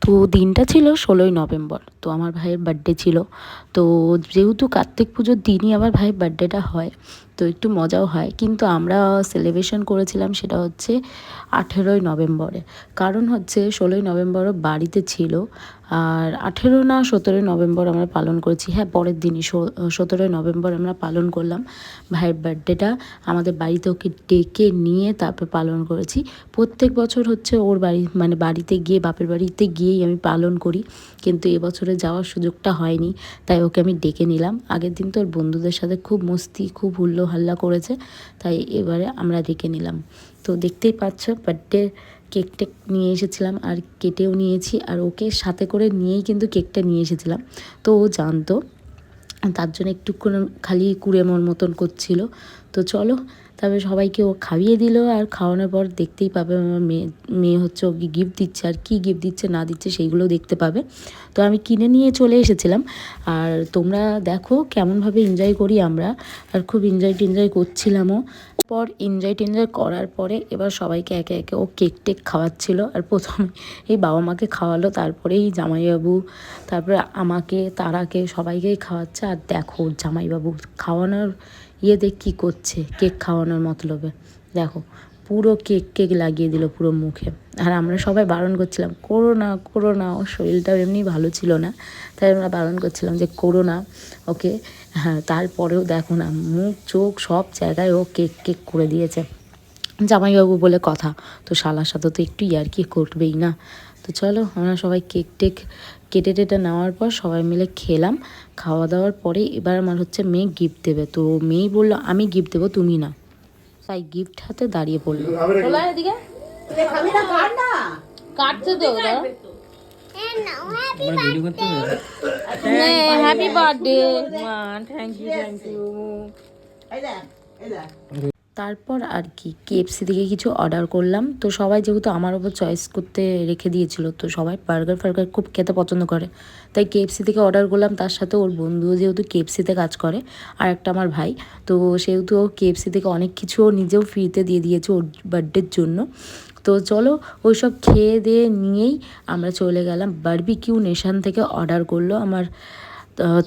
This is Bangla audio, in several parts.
তো দিনটা ছিল 16ই নভেম্বর, তো আমার ভাইয়ের বার্থডে ছিল। তো যেহেতু কার্তিক পুজোর দিনই আমার ভাইয়ের বার্থডেটা হয়, তো একটু মজাও হয়, কিন্তু আমরা সেলিব্রেশন করেছিলাম সেটা হচ্ছে 18ই নভেম্বরে। কারণ হচ্ছে 16ই নভেম্বরও বাড়িতে ছিল, আর 18 না 17ই নভেম্বর আমরা পালন করেছি। হ্যাঁ, পরের দিনই 17ই নভেম্বর আমরা পালন করলাম ভাইয়ের বার্থডেটা। আমাদের বাড়িতে ওকে ডেকে নিয়ে তারপর পালন করেছি। প্রত্যেক বছর হচ্ছে ওর বাড়ি মানে বাড়িতে গিয়ে, বাপের বাড়িতে গিয়েই আমি পালন করি, কিন্তু এবছরে যাওয়ার সুযোগটা হয়নি, তাই ওকে আমি ডেকে নিলাম। আগের দিন তো ওর বন্ধুদের সাথে খুব মস্তি, খুব হুল্লো হাল্লা করেছে, তাই এবারে আমরা ডেকে নিলাম। তো দেখতেই পাচ্ছ বার্থডে কেক টেক নিয়ে এসেছিলাম, আর কেটেও নিয়েছি, আর ওকে সাথে করে নিয়েই কিন্তু কেকটা নিয়ে এসেছিলাম। তো ও জানতো, তার জন্য একটুক্ষণ খালি কুড়েমোর মতন করছিল। তো চলো, তারপরে সবাইকে ও খাইয়ে দিল, আর খাওয়ানোর পর দেখতেই পাবে আমার মেয়ে হচ্ছে ওকে গিফট দিচ্ছে, আর কি গিফট দিচ্ছে না দিচ্ছে সেইগুলো দেখতে পাবে। তো আমি কিনে নিয়ে চলে এসেছিলাম, আর তোমরা দেখো কেমনভাবে এনজয় করি আমরা, আর খুব এনজয় করছিলামও। পর এনজয় করার পরে এবার সবাইকে একে একে ও কেক টেক খাওয়াচ্ছিল, আর প্রথমে এই বাবা মাকে খাওয়ালো, তারপরেই জামাইবাবু, তারপরে আমাকে, তারাকে, সবাইকেই খাওয়াচ্ছে। আর দেখো জামাইবাবু খাওয়ানোর দেখ কী করছে, কেক খাওয়ানোর মতলবে দেখো পুরো কেক লাগিয়ে দিল পুরো মুখে। আর আমরা সবাই বারণ করছিলাম করো না, ওর শরীরটাও এমনি ভালো ছিল না, তাই আমরা বারণ করছিলাম যে করো না ওকে। হ্যাঁ, তারপরেও দেখো না, মুখ চোখ সব জায়গায় ও কেক করে দিয়েছে। জামাইবাবু বলে কথা, তো শালার সাথে তো একটু ইয়ার্কি করবেই না। তো চলো, আমরা সবাই কেক টেক কেটে টেটে নেওয়ার পর সবাই মিলে খেলাম। খাওয়া দাওয়ার পরে এবার আমার হচ্ছে মেয়ে গিফট দেবে, তো মেয়েই বললো আমি গিফট দেবো, তুমি না। তাই গিফট হাতে দাঁড়িয়ে পড়লো। এদিকে কাটছে তো ওরা। হ্যাপি বার্থডে মা, থ্যাংক ইউ। তারপর আর কি কেএফসি থেকে কিছু অর্ডার করলাম। তো সবাই যেহেতু আমার ওপর চয়েস করতে রেখে দিয়েছিল, তো সবাই বার্গার খুব খেতে পছন্দ করে, তাই কেএফসি থেকে অর্ডার করলাম। তার সাথে ওর বন্ধুও যেহেতু কেএফসিতে কাজ করে, আর একটা আমার ভাই, তো সেহেতু ও কেএফসি থেকে অনেক কিছু ও নিজেও ফ্রিতে দিয়ে দিয়েছে ওর বার্থডের জন্য। তো চলো, ওই সব খেয়ে দিয়ে নিয়েই আমরা চলে গেলাম বারবিকিউ নেশান থেকে অর্ডার করলো আমার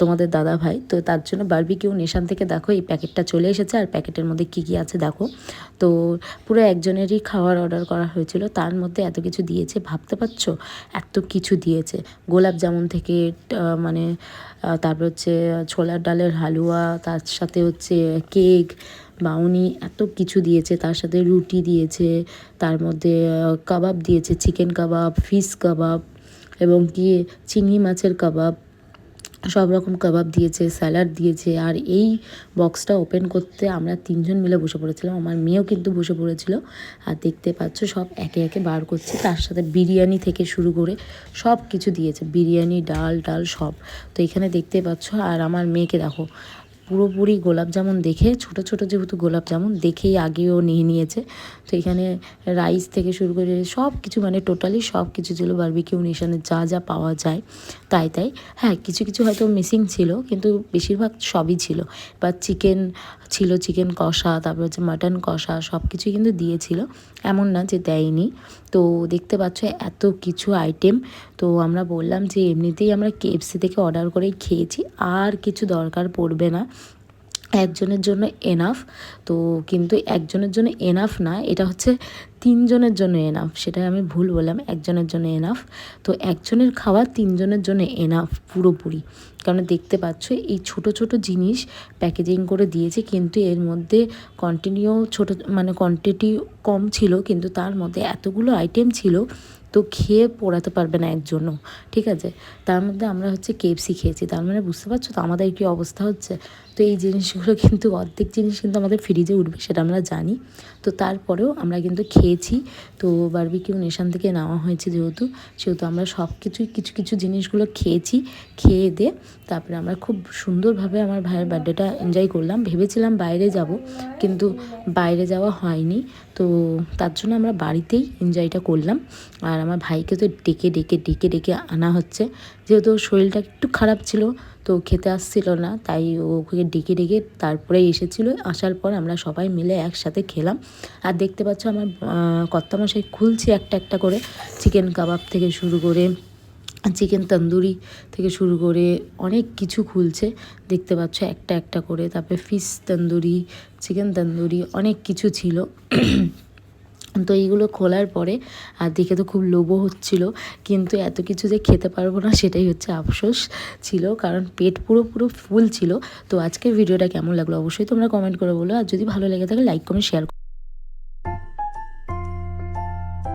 তোমাদের দাদা ভাই। তো তার জন্য বারবিকিউ নেশান থেকে দেখো এই প্যাকেটটা চলে এসেছে, আর প্যাকেটের মধ্যে কী কী আছে দেখো। তো পুরো একজনেরই খাওয়ার অর্ডার করা হয়েছিল, তার মধ্যে এত কিছু দিয়েছে, ভাবতে পারছো এত কিছু দিয়েছে। গোলাপ জামুন থেকে মানে তারপর হচ্ছে ছোলার ডালের হালুয়া, তার সাথে হচ্ছে কেক, বাউনি, এত কিছু দিয়েছে। তার সাথে রুটি দিয়েছে, তার মধ্যে কাবাব দিয়েছে, চিকেন কাবাব, ফিশ কাবাব, এবং কি চিংড়ি মাছের কাবাব, সব রকম কাবাব দিয়েছে, স্যালাড দিয়েছে। আর এই বক্সটা ওপেন করতে আমরা 3জন মিলে বসে পড়েছিলাম, আমার মেয়েও কিন্তু বসে পড়েছিল। আর দেখতে পাচ্ছ সব একে একে বার করছে, তার সাথে বিরিয়ানি থেকে শুরু করে সব কিছু দিয়েছে, বিরিয়ানি, ডাল সব। তো এখানে দেখতে পাচ্ছ, আর আমার মেয়েকে দেখো পুরোপুরি গোলাপ জামুন দেখে, ছোট ছোট যেহেতু গোলাপ জামুন দেখেই আগেও নিয়ে নিয়েছে। তো এখানে রাইস থেকে শুরু করে সব কিছু, মানে টোটালি সব কিছু ছিল বারবিকিউ নেশানে যা পাওয়া যায় তাই। হ্যাঁ, কিছু কিছু হয়তো মিসিং ছিল, কিন্তু বেশিরভাগ সবই ছিল। বা চিকেন ছিল, চিকেন কষা, তারপর হচ্ছে মাটন কষা, সব কিছুই কিন্তু দিয়েছিল, এমন না যে দেয়নি। তো দেখতে পাচ্ছ এত কিছু আইটেম। তো আমরা বললাম যে এমনিতেই আমরা কেএফসি থেকে অর্ডার করেই খেয়েছি, আর কিছু দরকার পড়বে না, একজনের জন্য এনাফ। তো কিন্তু একজনের জন্য এনাফ না, এটা হচ্ছে 3জনের জন্য এনাফ, সেটাই আমি ভুল বললাম, একজনের জন্য এনাফ। তো একজনের খাওয়া 3জনের জন্য এনাফ পুরোপুরি। কারণ দেখতে পাচ্ছ এই ছোট ছোট জিনিস প্যাকেজিং করে দিয়েছে, কিন্তু এর মধ্যে মানে কোয়ান্টিটি কম ছিল, কিন্তু তার মধ্যে এতগুলো আইটেম ছিল, তো খেয়ে পোড়াতে পারবে না একজনও, ঠিক আছে। তার মধ্যে আমরা হচ্ছে কেএফসি খেয়েছি, তার মানে বুঝতে পারছো তো আমাদের কী অবস্থা হচ্ছে। তো এই জিনিসগুলো কিন্তু অর্ধেক জিনিস কিন্তু আমাদের ফ্রিজে উঠবে, সেটা আমরা জানি। তো তারপরেও আমরা কিন্তু খেয়েছি। তো বারবিকিউ নেশান থেকে নেওয়া হয়েছে সেহেতু আমরা সব কিছুই কিছু জিনিসগুলো খেয়েছি। খেয়ে দিয়ে তারপরে আমরা খুব সুন্দরভাবে আমার ভাইয়ের বার্থডেটা এনজয় করলাম। ভেবেছিলাম বাইরে যাব, কিন্তু বাইরে যাওয়া হয়নি। তো তার জন্য আমরা বাড়িতেই এনজয়টা করলাম। আর আমার ভাইকে তো ডেকে আনা হচ্ছে, যেহেতু ওর শরীরটা একটু খারাপ ছিল, তো খেতে আসছিল না, তাই ওকে ডেকে তারপরে এসেছিলো। আসার পর আমরা সবাই মিলে একসাথে খেলাম। আর দেখতে পাচ্ছ আমার কর্তামশাই খুলছে একটা একটা করে চিকেন কাবাব থেকে শুরু করে চিকেন তন্দুরি থেকে শুরু করে অনেক কিছু খুলছে, দেখতে পাচ্ছ একটা একটা করে। তারপরে ফিশ তন্দুরি, চিকেন তন্দুরি, অনেক কিছু ছিল। তো এইগুলো খোলার পরে আর দেখে তো খুব লোভও হচ্ছিল, কিন্তু এত কিছু যে খেতে পারবো না সেটাই হচ্ছে আফসোস ছিল, কারণ পেট পুরো পুরো ফুল ছিল। তো আজকের ভিডিওটা কেমন লাগলো অবশ্যই তোমরা কমেন্ট করে বলো, আর যদি ভালো লেগে থাকে লাইক কমেন্ট শেয়ার